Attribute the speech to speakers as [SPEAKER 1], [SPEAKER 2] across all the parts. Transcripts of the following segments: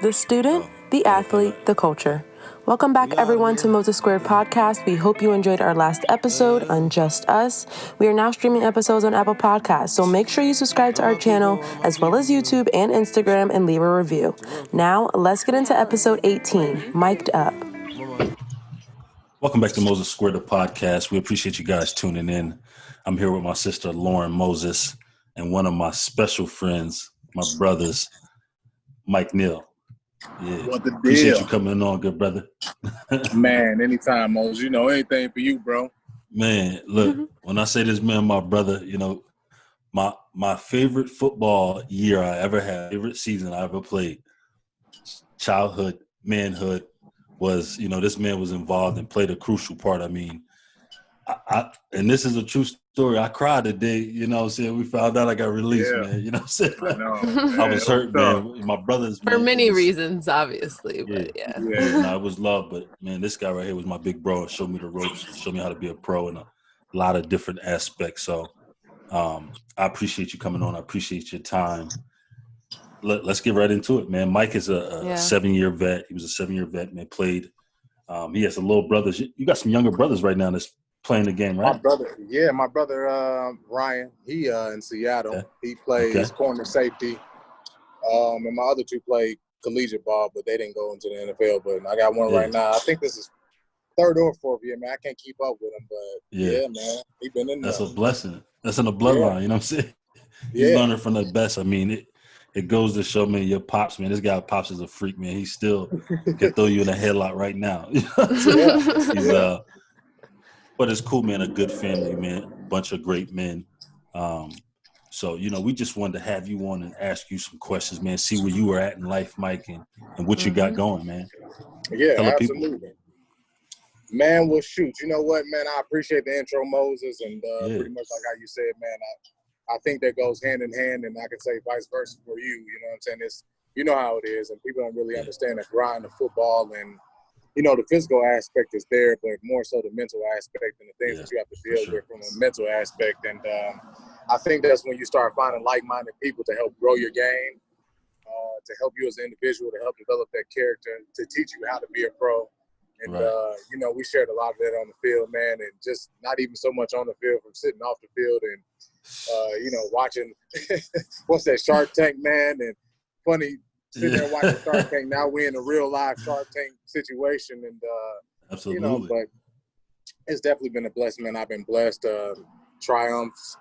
[SPEAKER 1] The student, the athlete, the culture. Welcome back, everyone, to Moses Squared Podcast. We hope you enjoyed our last episode, Unjust Us. We are now streaming episodes on Apple Podcasts, so make sure you subscribe to our channel, as well as YouTube and Instagram, and leave a review. Now, let's get into episode 18, Mic'd Up.
[SPEAKER 2] Welcome back to Moses Squared, the podcast. We appreciate you guys tuning in. I'm here with my sister, Lauren Moses, and one of my special friends, my brothers, Mike Neal. Yeah.
[SPEAKER 3] What the deal?
[SPEAKER 2] Appreciate you coming on, good brother.
[SPEAKER 3] Man, anytime, Moses. You know, anything for you, bro.
[SPEAKER 2] Man, look, when I say this man, my brother, you know, my favorite football year I ever had, favorite season I ever played, childhood, manhood, was, you know, this man was involved and played a crucial part. I mean, I and this is a true story. I cried the day, you know what I'm saying, we found out I got released, man. You know what I'm saying?
[SPEAKER 3] I know.
[SPEAKER 2] I was hurt, man. My brothers,
[SPEAKER 4] for
[SPEAKER 2] man,
[SPEAKER 4] many reasons, obviously, but yeah.
[SPEAKER 2] No, it was love, but man, this guy right here was my big bro and showed me the ropes, showed me how to be a pro in a lot of different aspects. So I appreciate you coming on. I appreciate your time. Let's get right into it, man. Mike is a 7-year vet. He was a 7-year vet, man. Played. He has some little brothers. You got some younger brothers right now that's playing the game, right?
[SPEAKER 3] My brother Ryan. He in Seattle. Okay. He plays corner safety. And my other two played collegiate ball, but they didn't go into the NFL. But I got one right now. I think this is third or fourth year, man. I can't keep up with him, but man, he been in there.
[SPEAKER 2] That's a blessing. That's in the bloodline. You know what I'm saying? He's learning from the best. I mean, it goes to show, man, your pops, man. This guy Pops is a freak, man. He still can throw you in a headlock right now. But it's cool, man. A good family, man. A bunch of great men. So, you know, we just wanted to have you on and ask you some questions, man. See where you were at in life, Mike, and what you got going, man.
[SPEAKER 3] Yeah, absolutely. Man, well, shoot. You know what, man? I appreciate the intro, Moses, and pretty much like how you said, man, I think that goes hand in hand, and I can say vice versa for you. You know what I'm saying? It's, you know how it is, and people don't really understand the grind of football, and, you know, the physical aspect is there, but more so the mental aspect and the things that you have to deal with from a mental aspect. And I think that's when you start finding like-minded people to help grow your game, to help you as an individual, to help develop that character, to teach you how to be a pro. And, you know, we shared a lot of that on the field, man, and just not even so much on the field, from sitting off the field and, you know, watching, what's that, Shark Tank, man, and funny, sitting there watching Shark Tank. Now we're in a real live Shark Tank situation, and,
[SPEAKER 2] absolutely.
[SPEAKER 3] You know, but it's definitely been a blessing, man. I've been blessed, triumphs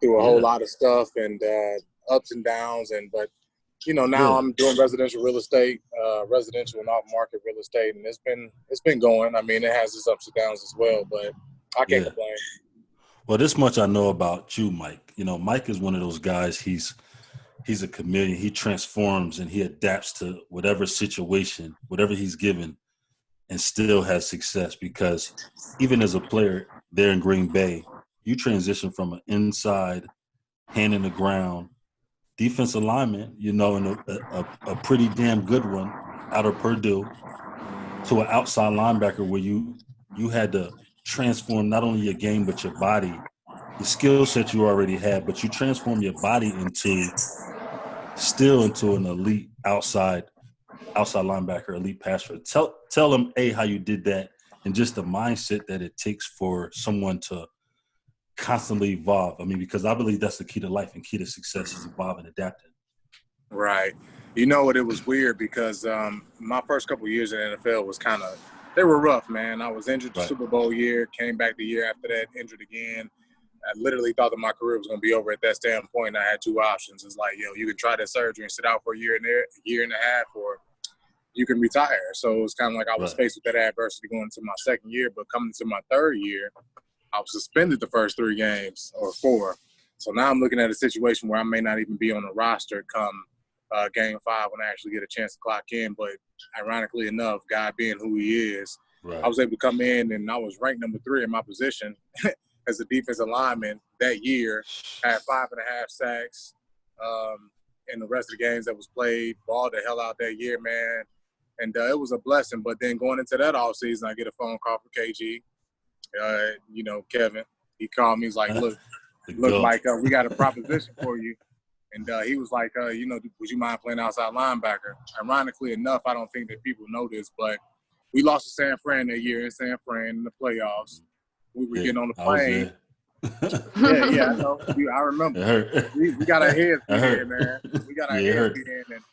[SPEAKER 3] through a whole lot of stuff, and ups and downs, but you know, now I'm doing residential real estate, residential and off-market real estate, and it's been going. I mean, it has its ups and downs as well, but I can't complain.
[SPEAKER 2] Well, this much I know about you, Mike. You know, Mike is one of those guys. He's a chameleon. He transforms and he adapts to whatever situation, whatever he's given, and still has success. Because even as a player there in Green Bay, you transition from an inside, hand in the ground, defensive lineman, you know, and a pretty damn good one out of Purdue, to an outside linebacker where you had to transform not only your game but your body, the skill set you already had, but you transform your body into an elite outside linebacker, elite passer. Tell them how you did that, and just the mindset that it takes for someone to constantly evolve. I mean, because I believe that's the key to life and key to success is evolving, adapting.
[SPEAKER 3] Right. You know what? It was weird because my first couple of years in the NFL was they were rough, man. I was injured the Super Bowl year, came back the year after that, injured again. I literally thought that my career was going to be over at that standpoint. I had two options. It's like, you can try that surgery and sit out for a year and a half, or you can retire. So it was kind of like I was faced with that adversity going into my second year, but coming into my third year, I was suspended the first 3 games or 4. So now I'm looking at a situation where I may not even be on the roster come game 5 when I actually get a chance to clock in. But ironically enough, God being who he is, I was able to come in, and I was ranked number 3 in my position as a defensive lineman that year. I had 5.5 sacks in the rest of the games that was played, balled the hell out that year, man. And it was a blessing. But then going into that offseason, I get a phone call from KG. You know, Kevin, he called me. He's like, look, Mike, we got a proposition for you. And he was like, would you mind playing outside linebacker? Ironically enough, I don't think that people know this, but we lost to San Fran that year in San Fran in the playoffs. We were getting on the plane. Yeah, I know. I remember.
[SPEAKER 2] It hurt.
[SPEAKER 3] We got our heads beat in, man. We got our
[SPEAKER 2] Yeah,
[SPEAKER 3] heads beat in. And,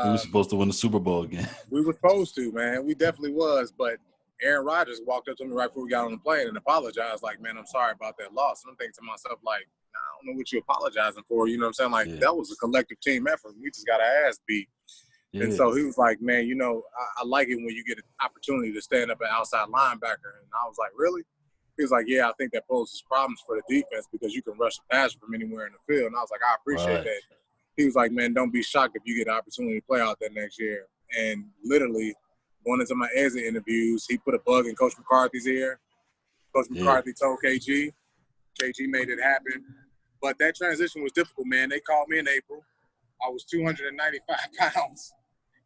[SPEAKER 2] we were supposed to win the Super Bowl again.
[SPEAKER 3] We were supposed to, man. We definitely was. But Aaron Rodgers walked up to me right before we got on the plane and apologized, like, man, I'm sorry about that loss. And I'm thinking to myself, like, I don't know what you're apologizing for. You know what I'm saying? Like, that was a collective team effort. We just got our ass beat. Yeah. And so he was like, man, I like it when you get an opportunity to stand up an outside linebacker. And I was like, really? He was like, yeah, I think that poses problems for the defense because you can rush the passer from anywhere in the field. And I was like, I appreciate that. He was like, man, don't be shocked if you get an opportunity to play out there next year. And literally, going into my exit interviews, he put a bug in Coach McCarthy's ear. Coach McCarthy told KG. KG made it happen. But that transition was difficult, man. They called me in April. I was 295 pounds.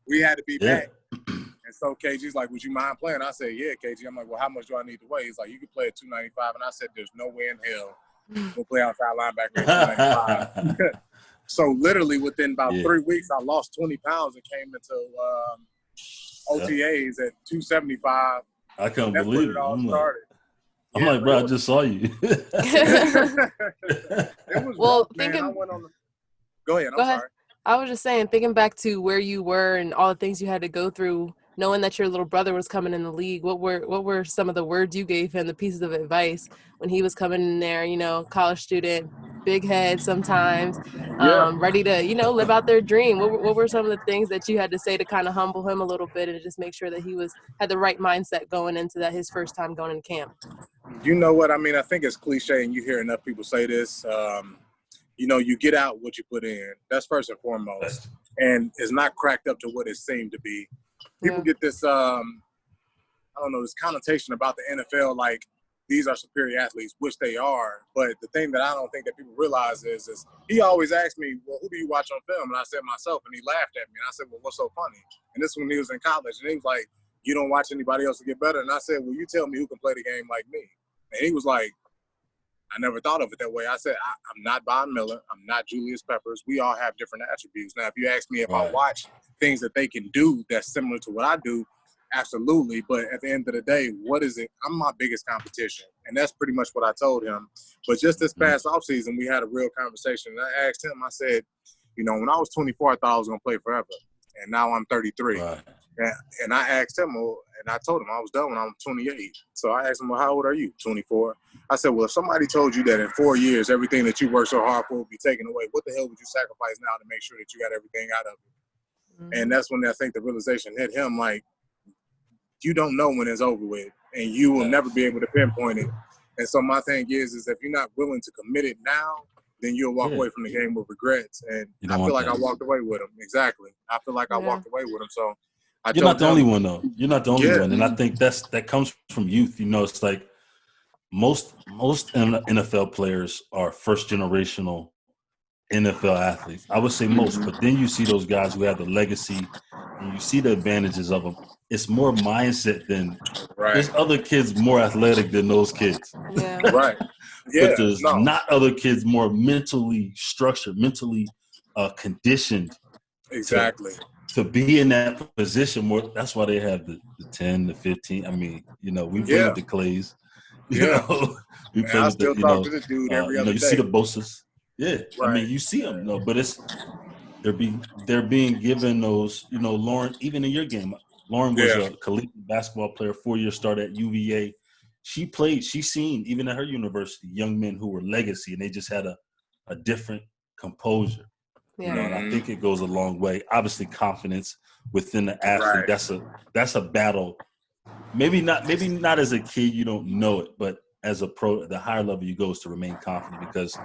[SPEAKER 3] We had to be back. And so KG's like, would you mind playing? I said, yeah, KG. I'm like, well, how much do I need to weigh? He's like, you can play at 295. And I said, there's no way in hell we'll play outside linebacker at 295. So literally within about 3 weeks, I lost 20 pounds and came into OTAs at 275.
[SPEAKER 2] I can't believe it.
[SPEAKER 3] All started.
[SPEAKER 2] I'm like, bro, I just saw you.
[SPEAKER 3] It was rough, man. I went on the – go ahead. I'm sorry.
[SPEAKER 4] I was just saying, thinking back to where you were and all the things you had to go through, knowing that your little brother was coming in the league, what were some of the words you gave him, the pieces of advice when he was coming in there, college student, big head sometimes, ready to, live out their dream? What were some of the things that you had to say to kind of humble him a little bit and just make sure that he had the right mindset going into that his first time going into camp?
[SPEAKER 3] You know what? I mean, I think it's cliche, and you hear enough people say this. You get out what you put in. That's first and foremost. And it's not cracked up to what it seemed to be. People get this, this connotation about the NFL, like these are superior athletes, which they are. But the thing that I don't think that people realize is he always asked me, well, who do you watch on film? And I said myself, and he laughed at me. And I said, well, what's so funny? And this is when he was in college. And he was like, you don't watch anybody else to get better? And I said, well, you tell me who can play the game like me. And he was like, I never thought of it that way. I said, I'm not Von Miller. I'm not Julius Peppers. We all have different attributes. Now, if you ask me if I watch things that they can do that's similar to what I do, absolutely. But at the end of the day, what is it? I'm my biggest competition. And that's pretty much what I told him. But just this past offseason, we had a real conversation. And I asked him, I said, when I was 24, I thought I was going to play forever. And now I'm 33. Right. And I asked him, and I told him I was done when I was 28. So I asked him, well, how old are you? 24. I said, well, if somebody told you that in 4 years, everything that you worked so hard for will be taken away, what the hell would you sacrifice now to make sure that you got everything out of it? Mm-hmm. And that's when I think the realization hit him, like, you don't know when it's over with, and you will never be able to pinpoint it. And so my thing is if you're not willing to commit it now, then you'll walk away from the game with regrets. And I feel like I walked away with him. Exactly. I feel like I walked away with him. So
[SPEAKER 2] you're not the only one, though. You're not the only one. And I think that comes from youth. It's like most NFL players are first-generational NFL athletes. I would say most. But then you see those guys who have the legacy, and you see the advantages of them. It's more mindset than there's other kids more athletic than those kids.
[SPEAKER 4] Yeah.
[SPEAKER 3] Right. Yeah,
[SPEAKER 2] but there's not other kids more mentally structured, mentally conditioned.
[SPEAKER 3] Exactly.
[SPEAKER 2] To be in that position more. That's why they have the 10, the 15. I mean, we play with the Clays. We play
[SPEAKER 3] with the, to the dude every other
[SPEAKER 2] you
[SPEAKER 3] day.
[SPEAKER 2] see the Bosas. Yeah.
[SPEAKER 3] Right.
[SPEAKER 2] I mean, you see them, but they're being given those, Lauren, even in your game. Lauren was a collegiate basketball player, 4-year start at UVA. She's seen, even at her university, young men who were legacy, and they just had a different composure.
[SPEAKER 4] Yeah.
[SPEAKER 2] And I think it goes a long way. Obviously, confidence within the athlete. Right. That's a battle. Maybe not as a kid, you don't know it, but as a pro, the higher level you go is to remain confident, because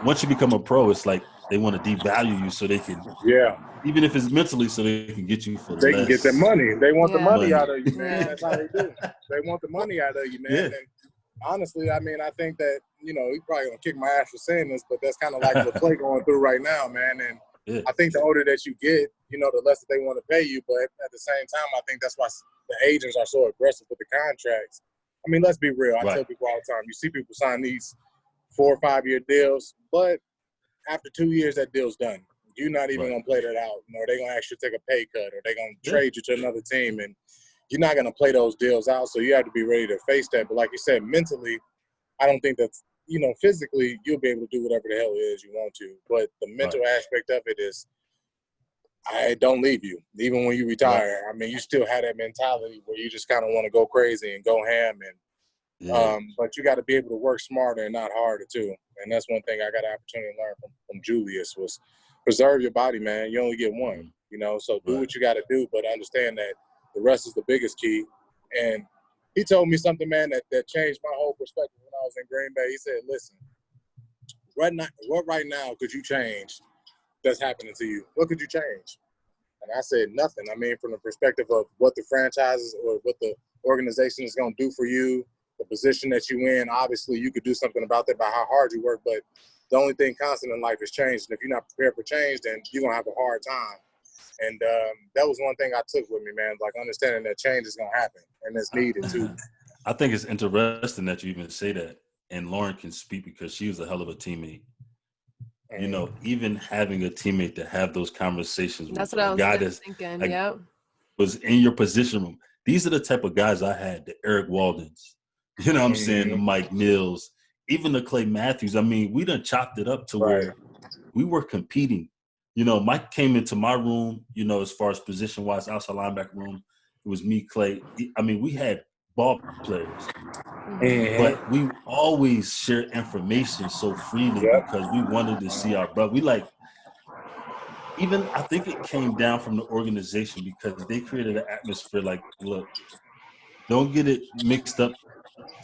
[SPEAKER 2] once you become a pro, it's like they want to devalue you so they can even if it's mentally, so they can get you for
[SPEAKER 3] they
[SPEAKER 2] less.
[SPEAKER 3] Can get their money. They want the money out of you, man. That's how they do. They want the money out of you, man. And honestly, I mean, I think that, he probably going to kick my ass for saying this, but that's kind of like the play going through right now, man. And I think the older that you get, the less that they want to pay you. But at the same time, I think that's why the agents are so aggressive with the contracts. I mean, let's be real. I tell people all the time, you see people sign these 4 or 5 year deals, but after 2 years, that deal's done. You're not even
[SPEAKER 2] Right.
[SPEAKER 3] going to play that out. Or they're going to actually take a pay cut, or they're going to
[SPEAKER 2] Yeah.
[SPEAKER 3] trade you to another team. And you're not going to play those deals out. So you have to be ready to face that. But like you said, mentally, I don't think that's, physically, you'll be able to do whatever the hell it is you want to. But the mental aspect of it is, I don't leave you. Even when you retire, I mean, you still have that mentality where you just kind of want to go crazy and go ham. And but you got to be able to work smarter and not harder too. And that's one thing I got an opportunity to learn from Julius was preserve your body, man. You only get one, so do what you got to do, but understand that the rest is the biggest key. And he told me something, man, that changed my whole perspective when I was in Green Bay. He said, listen, what right now could you change that's happening to you? What could you change? And I said, nothing. I mean, from the perspective of what the franchises or what the organization is going to do for you, the position that you in, obviously you could do something about that by how hard you work, but the only thing constant in life is change. And if you're not prepared for change, then you're going to have a hard time. And that was one thing I took with me, man, like understanding that change is going to happen and it's needed too.
[SPEAKER 2] I think it's interesting that you even say that. And Lauren can speak because she was a hell of a teammate. Even having a teammate to have those conversations
[SPEAKER 4] That's
[SPEAKER 2] with
[SPEAKER 4] what I
[SPEAKER 2] a
[SPEAKER 4] was
[SPEAKER 2] guy that's
[SPEAKER 4] thinking.
[SPEAKER 2] was in your position room. These are the type of guys I had, the Eric Waldens, you know what I'm saying, the Mike Neals, even the Clay Matthews. I mean, we done chopped it up to where we were competing. Mike came into my room, as far as position-wise, outside linebacker room. It was me, Clay. I mean, we had ball players. But we always share information so freely because we wanted to see our brother. I think it came down from the organization because they created an atmosphere like, look, don't get it mixed up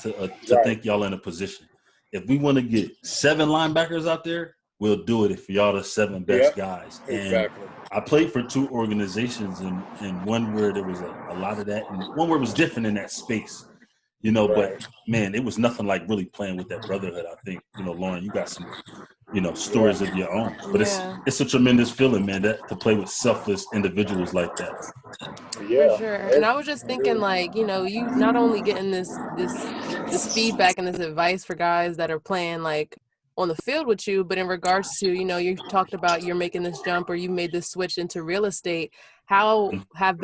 [SPEAKER 2] to think y'all in a position. If we want to get 7 linebackers out there, we'll do it if y'all the 7 best guys. And I played for 2 organizations and one where there was a lot of that and one where it was different in that space. But man, it was nothing like really playing with that brotherhood. I think, Lauren, you got some, stories of your own. But it's a tremendous feeling, man, that to play with selfless individuals like that.
[SPEAKER 4] For sure. And I was just thinking, you not only getting this feedback and this advice for guys that are playing like on the field with you, but in regards to, you talked about you're making this jump or you made this switch into real estate. How have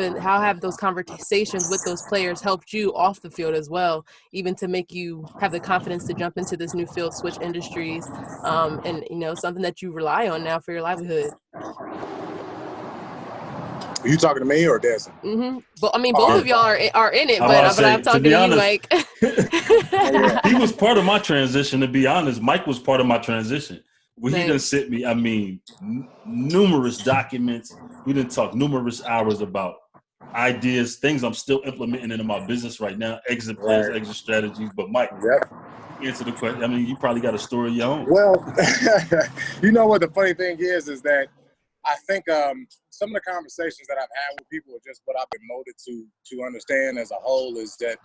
[SPEAKER 4] those conversations with those players helped you off the field as well, even to make you have the confidence to jump into this new field, switch industries, and something that you rely on now for your livelihood?
[SPEAKER 3] Are you talking to me or Desmond?
[SPEAKER 4] But I mean, both of y'all are in it, but I'm talking to you, Mike.
[SPEAKER 2] He was part of my transition. To be honest, Mike was part of my transition. He done sent me, I mean, numerous documents. We didn't talk numerous hours about ideas, things I'm still implementing into my business right now, exit plans, exit strategies. But Mike, answer the question. I mean, you probably got a story of your own.
[SPEAKER 3] Well, you know what the funny thing is that I think some of the conversations that I've had with people are just what I've been molded to understand as a whole is that,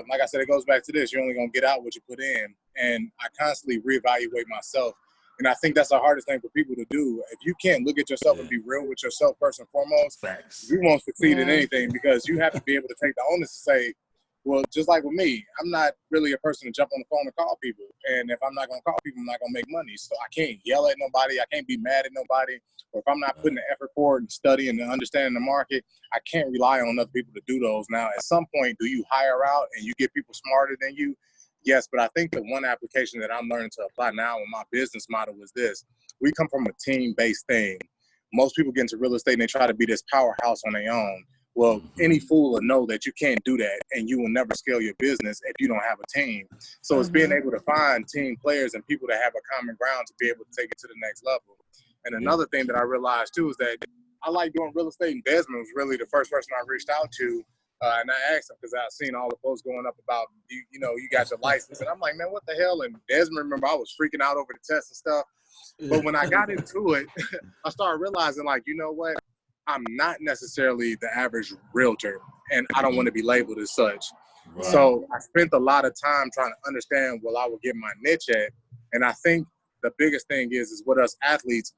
[SPEAKER 3] like I said, it goes back to this. You're only going to get out what you put in. And I constantly reevaluate myself. And I think that's the hardest thing for people to do. If you can't look at yourself and be real with yourself first and foremost, you won't succeed in anything because you have to be able to take the onus to say, well, just like with me, I'm not really a person to jump on the phone and call people. And if I'm not going to call people, I'm not going to make money. So I can't yell at nobody. I can't be mad at nobody. Or if I'm not putting the effort forward and studying and understanding the market, I can't rely on other people to do those. Now, at some point, do you hire out and you get people smarter than you? Yes, but I think the one application that I'm learning to apply now in my business model is this. We come from a team-based thing. Most people get into real estate and they try to be this powerhouse on their own. Well, any fool will know that you can't do that and you will never scale your business if you don't have a team. So it's being able to find team players and people that have a common ground to be able to take it to the next level. And another thing that I realized too is that I like doing real estate, and Desmond was really the first person I reached out to. And I asked him because I've seen all the posts going up about, you got your license. And I'm like, man, what the hell? And Desmond, remember, I was freaking out over the test and stuff. But when I got into it, I started realizing, like, you know what? I'm not necessarily the average realtor, and I don't want to be labeled as such. Right. So I spent a lot of time trying to understand what I would get my niche at. And I think the biggest thing is what us athletes,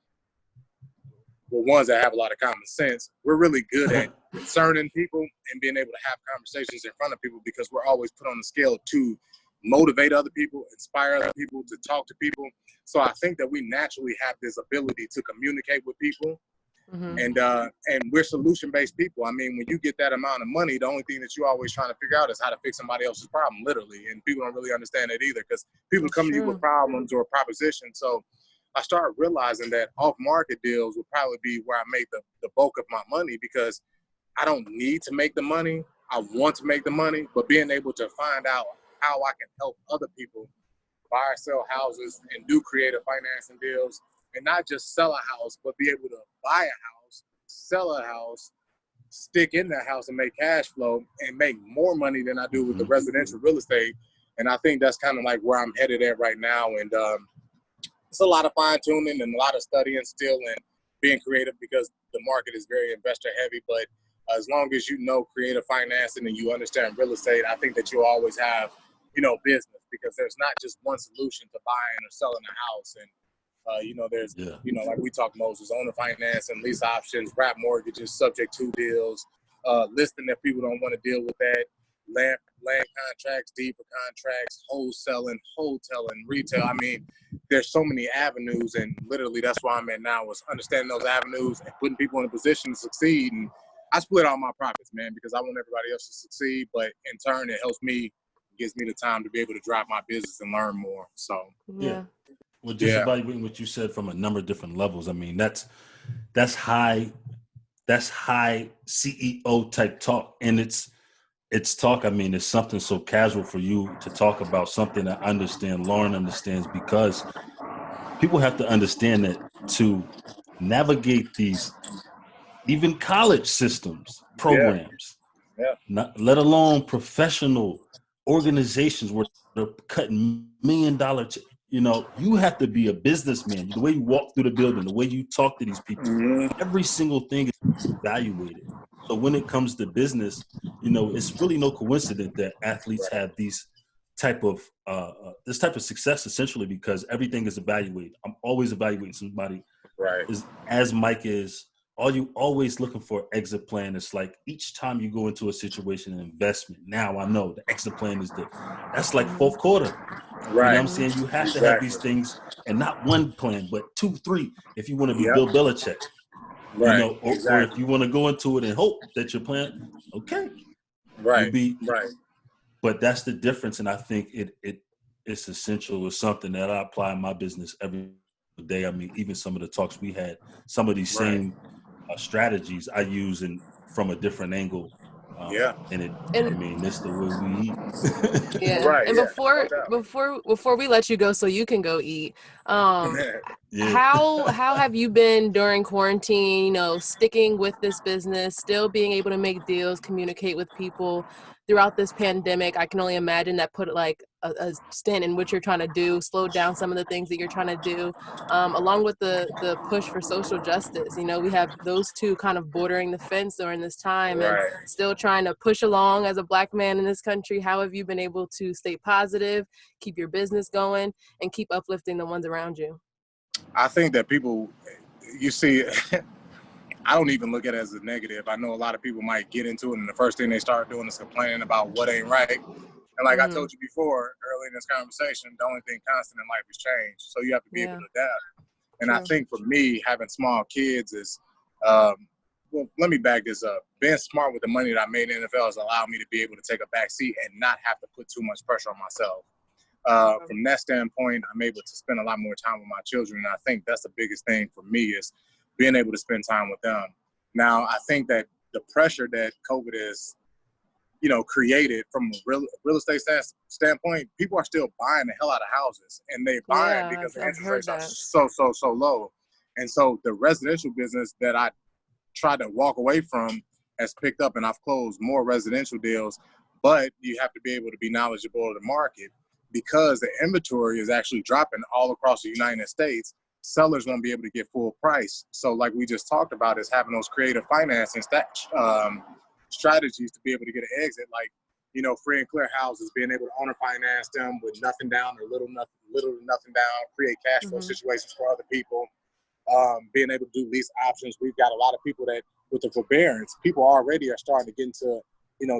[SPEAKER 3] the ones that have a lot of common sense, we're really good at discerning people and being able to have conversations in front of people because we're always put on the scale to motivate other people, inspire other people, to talk to people. So I think that we naturally have this ability to communicate with people. And we're solution-based people. I mean, when you get that amount of money, the only thing that you're always trying to figure out is how to fix somebody else's problem, literally. And people don't really understand that either, because people come to you with problems or propositions. So I started realizing that off-market deals would probably be where I make the bulk of my money, because I don't need to make the money. I want to make the money, but being able to find out how I can help other people buy or sell houses and do creative financing deals, and not just sell a house, but be able to buy a house, sell a house, stick in that house and make cash flow and make more money than I do with the residential real estate. And I think that's kind of like where I'm headed at right now. And it's a lot of fine tuning and a lot of studying still and being creative, because the market is very investor heavy. But as long as you know creative financing and you understand real estate, I think that you'll always have, business, because there's not just one solution to buying or selling a house. And there's, like we talked, Moses, owner financing, lease options, wrap mortgages, subject to deals, listing if people don't want to deal with that, land contracts, deed for contracts, wholesaling, hoteling, retail. I mean, there's so many avenues, and literally that's where I'm at now, is understanding those avenues and putting people in a position to succeed. And I split all my profits, man, because I want everybody else to succeed, but in turn, it helps me, gives me the time to be able to drive my business and learn more. So
[SPEAKER 2] Well, just evaluating what you said from a number of different levels. I mean, that's high CEO type talk, and it's talk. I mean, it's something so casual for you to talk about something that I understand, Lauren understands, because people have to understand that to navigate these even college systems, programs, not, let alone professional organizations where they're cutting $1 million. You have to be a businessman. The way you walk through the building, the way you talk to these people, every single thing is evaluated. So when it comes to business, it's really no coincidence that athletes have these type of this type of success, essentially, because everything is evaluated. I'm always evaluating somebody.
[SPEAKER 3] Right.
[SPEAKER 2] As Mike is, are you always looking for an exit plan? It's like each time you go into a situation, an investment, now I know the exit plan is that's like fourth quarter.
[SPEAKER 3] Right.
[SPEAKER 2] You know what I'm saying? You have to have these things, and not one plan, but 2, 3, if you want to be Bill Belichick.
[SPEAKER 3] Right.
[SPEAKER 2] Or if you want to go into it and hope that your plan, okay.
[SPEAKER 3] Right.
[SPEAKER 2] But that's the difference, and I think it's essential. It's something that I apply in my business every day. I mean, even some of the talks we had, some of these same strategies I use from a different angle. And it's the way we eat.
[SPEAKER 4] And before we let you go, so you can go eat, how have you been during quarantine, sticking with this business, still being able to make deals, communicate with people throughout this pandemic? I can only imagine that put like a stint in what you're trying to do, slow down some of the things that you're trying to do, along with the push for social justice. We have those two kind of bordering the fence during this time, and still trying to push along as a Black man in this country. How have you been able to stay positive, keep your business going, and keep uplifting the ones around you?
[SPEAKER 3] I think that people, you see, I don't even look at it as a negative. I know a lot of people might get into it, and the first thing they start doing is complaining about what ain't right. And like I told you before, early in this conversation, the only thing constant in life is change. So you have to be able to adapt. And I think for me, having small kids is, well, let me back this up. Being smart with the money that I made in the NFL has allowed me to be able to take a back seat and not have to put too much pressure on myself. From that standpoint, I'm able to spend a lot more time with my children. And I think that's the biggest thing for me, is being able to spend time with them. Now, I think that the pressure that COVID is, created from a real estate standpoint, people are still buying the hell out of houses, and they buy it because the interest rates are so low. And so the residential business that I tried to walk away from has picked up, and I've closed more residential deals. But you have to be able to be knowledgeable of the market, because the inventory is actually dropping all across the United States. Sellers won't be able to get full price. So like we just talked about, is having those creative financing strategies to be able to get an exit, like, free and clear houses, being able to owner finance them with nothing down or little to nothing down, create cash flow situations for other people, being able to do lease options. We've got a lot of people that, with the forbearance, people already are starting to get into,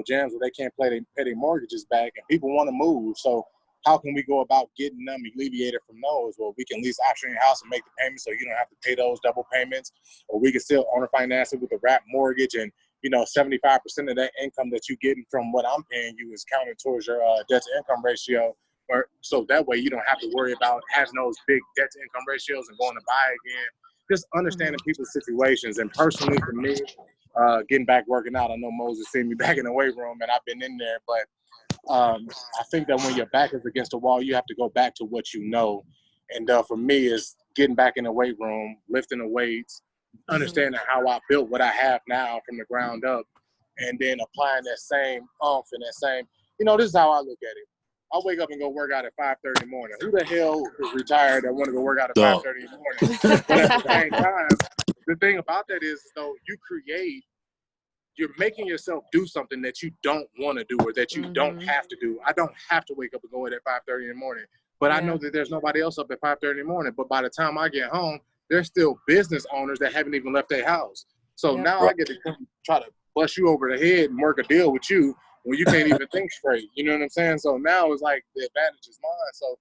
[SPEAKER 3] jams where they can't pay their mortgages back, and people want to move. So how can we go about getting them alleviated from those? Well, we can at least option your house and make the payments so you don't have to pay those double payments, or we can still owner finance it with a wrap mortgage, and 75% of that income that you're getting from what I'm paying you is counted towards your debt to income ratio. Or so that way you don't have to worry about having those big debt to income ratios and going to buy again. Just understanding people's situations. And personally, for me, getting back working out, I know Moses seen me back in the weight room, and I've been in there, but I think that when your back is against the wall, you have to go back to what you know. And for me, is getting back in the weight room, lifting the weights, understanding how I built what I have now from the ground up, and then applying that same oomph and that same, this is how I look at it. I wake up and go work out at 5:30 in the morning. Who the hell is retired that want to go work out at 5:30 in the morning? But at the same time, the thing about that is, though, you're making yourself do something that you don't want to do or that you don't have to do. I don't have to wake up and go at 5:30 in the morning, but I know that there's nobody else up at 5:30 in the morning. But by the time I get home, there's still business owners that haven't even left their house. So now I get to come try to bust you over the head and work a deal with you when you can't even think straight. You know what I'm saying? So now it's like the advantage is mine. So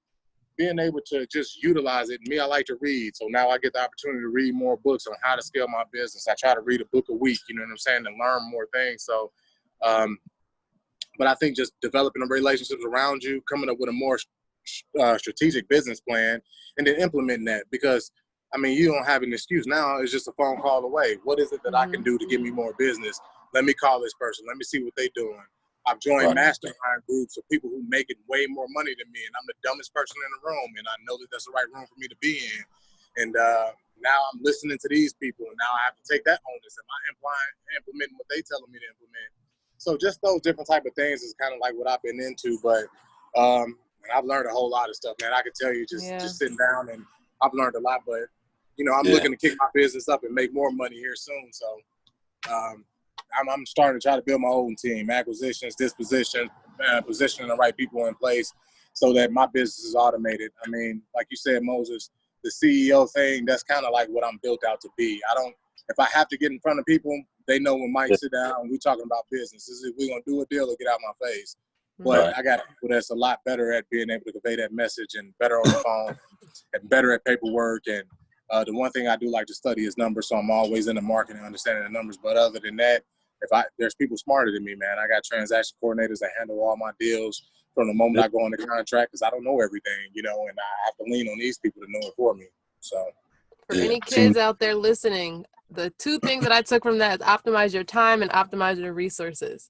[SPEAKER 3] being able to just utilize it. Me, I like to read. So now I get the opportunity to read more books on how to scale my business. I try to read a book a week, you know what I'm saying, and learn more things. So, but I think just developing the relationships around you, coming up with a more strategic business plan, and then implementing that. Because, you don't have an excuse now. It's just a phone call away. What is it that I can do to get me more business? Let me call this person. Let me see what they're doing. I've joined mastermind groups of people who make it way more money than me, and I'm the dumbest person in the room, and I know that that's the right room for me to be in. And now I'm listening to these people, and now I have to take that onus. Am I implementing what they telling me to implement? So just those different type of things is kind of like what I've been into. But I've learned a whole lot of stuff, man. I can tell you just sitting down, and I've learned a lot. But I'm looking to kick my business up and make more money here soon. So. I'm starting to try to build my own team, acquisitions, disposition, positioning the right people in place so that my business is automated. Like you said, Moses, the CEO thing, that's kind of like what I'm built out to be. If I have to get in front of people, they know when Mike sit down and we talking about business. Is we're going to do a deal or get out of my face. But I got people that's a lot better at being able to convey that message and better on the phone and better at paperwork. And the one thing I do like to study is numbers, so I'm always in the market and understanding the numbers. But other than that, there's people smarter than me, man. I got transaction coordinators that handle all my deals from the moment I go on the contract because I don't know everything, and I have to lean on these people to know it for me. So,
[SPEAKER 4] for any kids out there listening, the two things that I took from that is optimize your time and optimize your resources.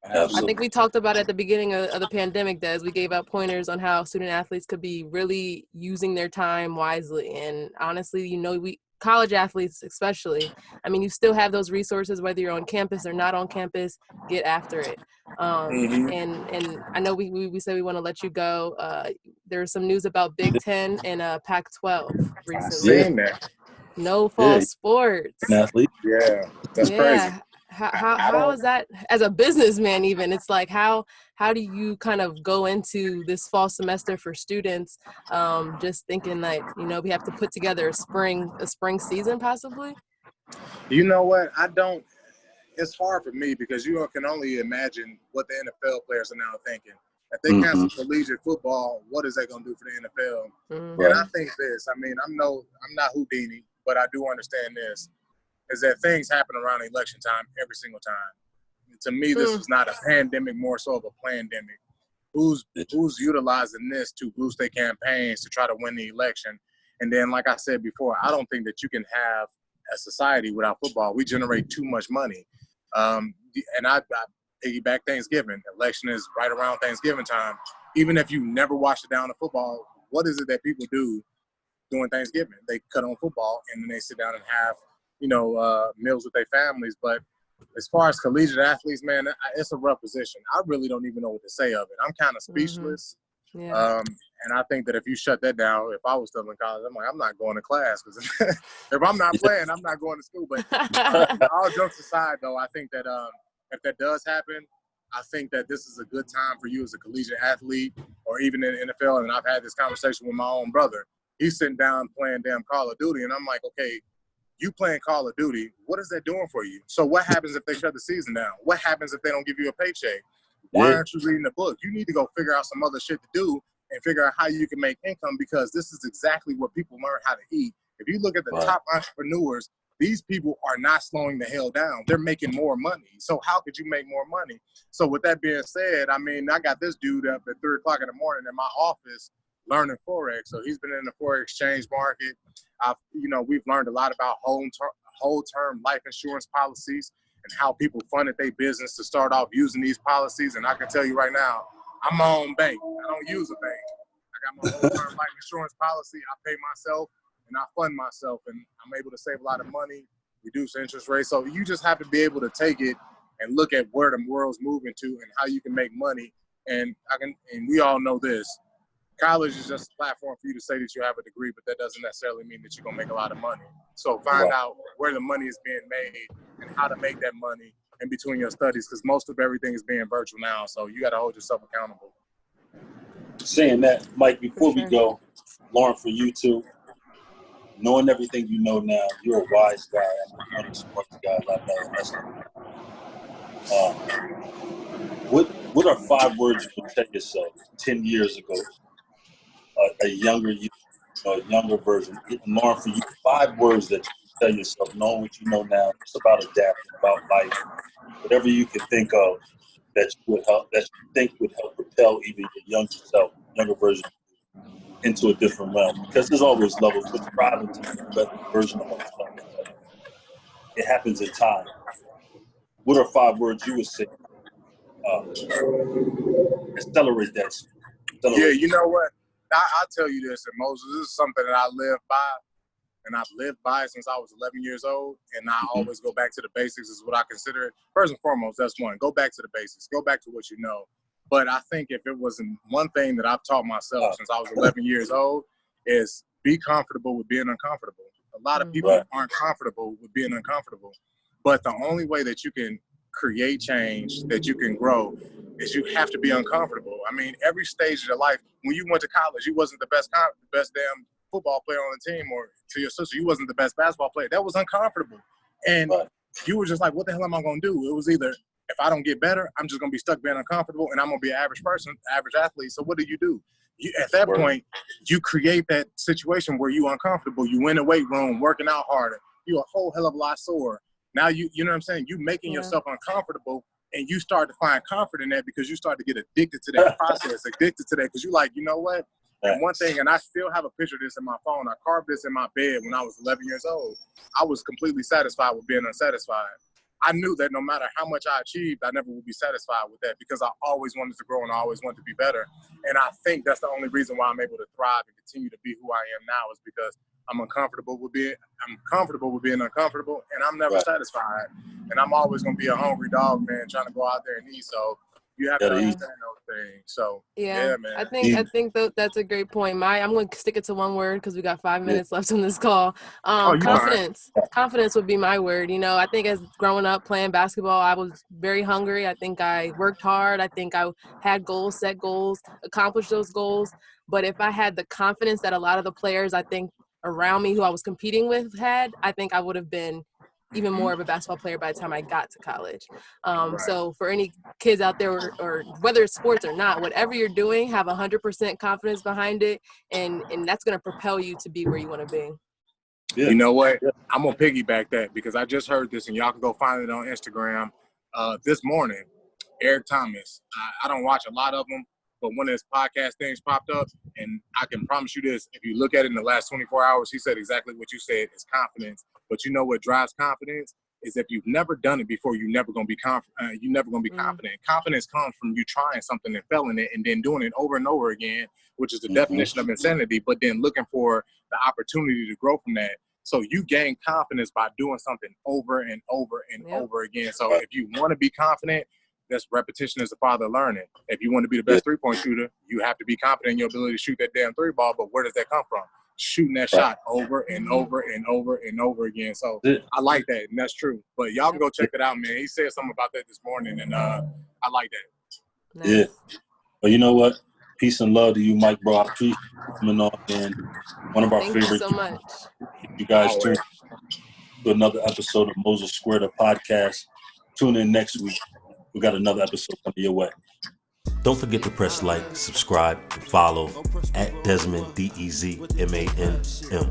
[SPEAKER 2] Absolutely.
[SPEAKER 4] I think we talked about at the beginning of the pandemic, Des, we gave out pointers on how student athletes could be really using their time wisely. And honestly, college athletes especially, you still have those resources, whether you're on campus or not on campus, get after it. And I know we said we want to let you go. There's some news about Big Ten and Pac-12 recently.
[SPEAKER 3] I seen that.
[SPEAKER 4] No fall sports.
[SPEAKER 2] Athlete.
[SPEAKER 3] Yeah, that's crazy.
[SPEAKER 4] How is that as a businessman? Even it's like how do you kind of go into this fall semester for students, just thinking that we have to put together a spring season possibly?
[SPEAKER 3] You know what? It's hard for me because you can only imagine what the NFL players are now thinking. If they cancel collegiate football, what is that going to do for the NFL? And I think this. I'm not Houdini, but I do understand this. Is that things happen around election time every single time. And to me, this is not a pandemic, more so of a plandemic. Who's utilizing this to boost their campaigns to try to win the election? And then, like I said before, I don't think that you can have a society without football. We generate too much money. And I piggyback Thanksgiving. Election is right around Thanksgiving time. Even if you never watched it down to football, what is it that people do during Thanksgiving? They cut on football and then they sit down and have meals with their families. But as far as collegiate athletes, man, it's a rough position. I really don't even know what to say of it. I'm kind of speechless. And I think that if you shut that down, if I was still in college, I'm not going to class because if I'm not playing, I'm not going to school. But all jokes aside, though, I think that if that does happen, I think that this is a good time for you as a collegiate athlete or even in the NFL. And I've had this conversation with my own brother. He's sitting down playing damn Call of Duty. And I'm like, okay, you playing Call of Duty, what is that doing for you? So what happens if they shut the season down? What happens if they don't give you a paycheck? Why aren't you reading a book? You need to go figure out some other shit to do and figure out how you can make income, because this is exactly what people learn how to eat. If you look at the top entrepreneurs, these people are not slowing the hell down. They're making more money. So how could you make more money? So with that being said, I mean, I got this dude up at 3 o'clock in the morning in my office learning Forex. So he's been in the Forex exchange market. We've learned a lot about whole term life insurance policies and how people funded their business to start off using these policies. And I can tell you right now, I'm my own bank. I don't use a bank. I got my whole term life insurance policy. I pay myself and I fund myself, and I'm able to save a lot of money, reduce interest rates. So you just have to be able to take it and look at where the world's moving to and how you can make money. And we all know this. College is just a platform for you to say that you have a degree, but that doesn't necessarily mean that you're going to make a lot of money. So find out where the money is being made and how to make that money in between your studies, because most of everything is being virtual now. So you got to hold yourself accountable.
[SPEAKER 2] Saying that, Mike, before we go, Lauren, for you too, knowing everything you know now, you're a wise guy. I'm one of the smartest guys I know. What are 5 words you would tell yourself 10 years ago, a younger version? Lauren, for you, 5 words that you tell yourself, knowing what you know now, it's about adapting, about life, whatever you can think of that you think would help propel even your younger version into a different realm. Because there's always levels. We're striving to be the best version of ourselves. It happens in time. What are 5 words you would say? Accelerate that.
[SPEAKER 3] Yeah, you know what? I'll tell you this, and Moses, this is something that I live by, and I've lived by since I was 11 years old, and I always go back to the basics is what I consider it. First and foremost, that's one. Go back to the basics. Go back to what you know. But I think if it wasn't one thing that I've taught myself since I was 11 years old is be comfortable with being uncomfortable. A lot of people aren't comfortable with being uncomfortable, but the only way that you can create change, that you can grow, is you have to be uncomfortable. I mean, every stage of your life, when you went to college, you wasn't the best damn football player on the team, or to your sister, you wasn't the best basketball player. That was uncomfortable. And you were just like, what the hell am I going to do? It was either, if I don't get better, I'm just going to be stuck being uncomfortable and I'm going to be an average person, average athlete. So what do? At that point, you create that situation where you uncomfortable. You in the weight room, working out harder. You're a whole hell of a lot sore. Now you know what I'm saying? You making yourself uncomfortable, and you start to find comfort in that because you start to get addicted to that process, addicted to that, because you're like, you know what? And one thing, and I still have a picture of this in my phone. I carved this in my bed when I was 11 years old. I was completely satisfied with being unsatisfied. I knew that no matter how much I achieved, I never would be satisfied with that because I always wanted to grow and I always wanted to be better. And I think that's the only reason why I'm able to thrive and continue to be who I am now is because I'm comfortable with being uncomfortable, and I'm never satisfied. And I'm always going to be a hungry dog, man, trying to go out there and eat. So you have to understand those things. So yeah, man.
[SPEAKER 4] I think that's a great point. I'm going to stick it to one word because we got 5 minutes left on this call. Confidence. Confidence would be my word. You know, I think as growing up playing basketball, I was very hungry. I think I worked hard. I think I had goals, set goals, accomplished those goals. But if I had the confidence that a lot of the players I think around me who I was competing with had, I think I would have been even more of a basketball player by the time I got to college. So for any kids out there, or whether it's sports or not, whatever you're doing, have 100% confidence behind it, and that's going to propel you to be where you want to be.
[SPEAKER 3] Yeah. You know what? I'm going to piggyback that because I just heard this, and y'all can go find it on Instagram. This morning, Eric Thomas, I don't watch a lot of them, but one of his podcast things popped up, and I can promise you this, if you look at it in the last 24 hours, he said exactly what you said, is confidence. But you know what drives confidence is if you've never done it before, you're never going to be confident. Confidence comes from you trying something and failing it and then doing it over and over again, which is the definition of insanity, but then looking for the opportunity to grow from that. So you gain confidence by doing something over and over and over again. So if you want to be confident, that's repetition is the father of learning. If you want to be the best three-point shooter, you have to be confident in your ability to shoot that damn three ball. But where does that come from? Shooting that shot over and over and over and over again. So I like that, and that's true. But y'all can go check it out, man. He said something about that this morning, and I like that.
[SPEAKER 4] Nice.
[SPEAKER 2] Yeah. But you know what? Peace and love to you, Mike, bro. I appreciate you coming on, and one of our
[SPEAKER 4] Thank
[SPEAKER 2] favorite.
[SPEAKER 4] you so much.
[SPEAKER 2] You guys tune to another episode of Moses Squared, the podcast. Tune in next week. We got another episode coming your way. Don't forget to press like, subscribe, and follow at Desmond, DEZMANM.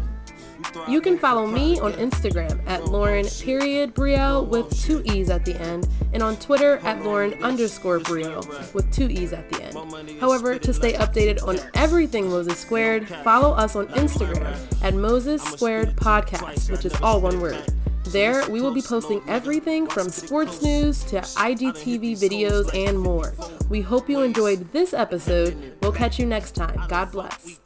[SPEAKER 4] You can follow me on Instagram at Lauren.Brielle with 2 E's at the end, and on Twitter at Lauren_Brielle with 2 E's at the end. However, to stay updated on everything Moses Squared, follow us on Instagram at Moses Squared Podcast, which is all one word. There, we will be posting everything from sports news to IGTV videos and more. We hope you enjoyed this episode. We'll catch you next time. God bless.